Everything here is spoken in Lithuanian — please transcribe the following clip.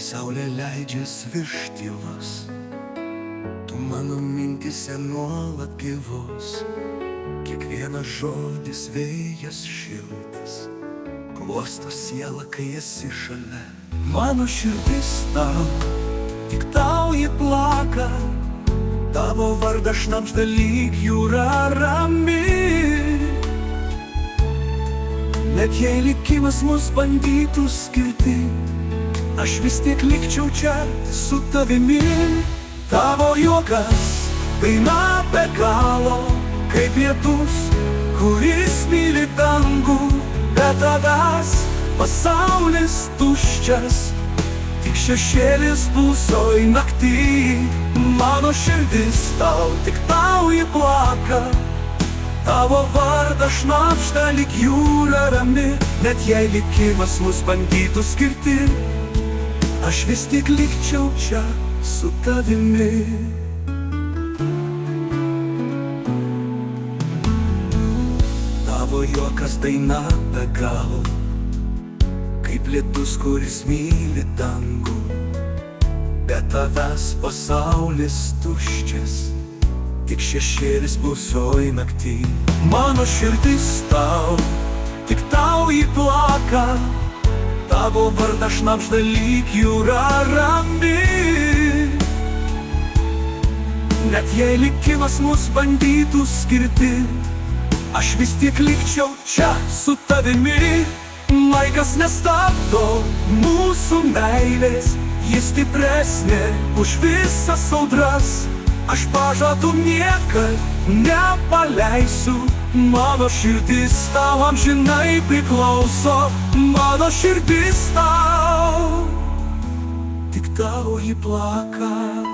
saulė leidžias virš tylos, tu mano mintise nuolat gyvos. Kiekvienas žodis vėjas šiltas glosto sielą, kai esi šalia. Mano širdis tau, tik tau ji plaka, tavo vardą šnabžda lyg jūra rami. Net jei likimas mus bandytų skirti, aš vis tiek likčiau čia su tavimi. Tavo juokas daina be galo, kaip lietus, kuris myli dangų. Be tavęs pasaulis tuščias, tik šešėlis blusoj naktį. Mano širdis tau, tik tau ji plaka, tavo vardą šnabžda lyg jūra rami. Net jei likimas mus bandytų skirti, aš vis tik likčiau čia su tavimi. Tavo juokas daina be galo, kaip lietus, kuris myli dangų. Be tavęs pasaulis tuščias, tik šešėlis blusoj naktį. Mano širdis tau, tik tau ji plaka, tavo vardą šnabžda lyg jūra rami. Net jei likimas mus bandytų skirti, aš vis tiek likčiau čia su tavimi. Laikas nestabdo mūsų meilės, jis stipresnė už visas audras. Aš pažadu niekad nepaleisiu, mano širdis tau amžinai priklauso. Mano širdis tau, tik tau ji plaka.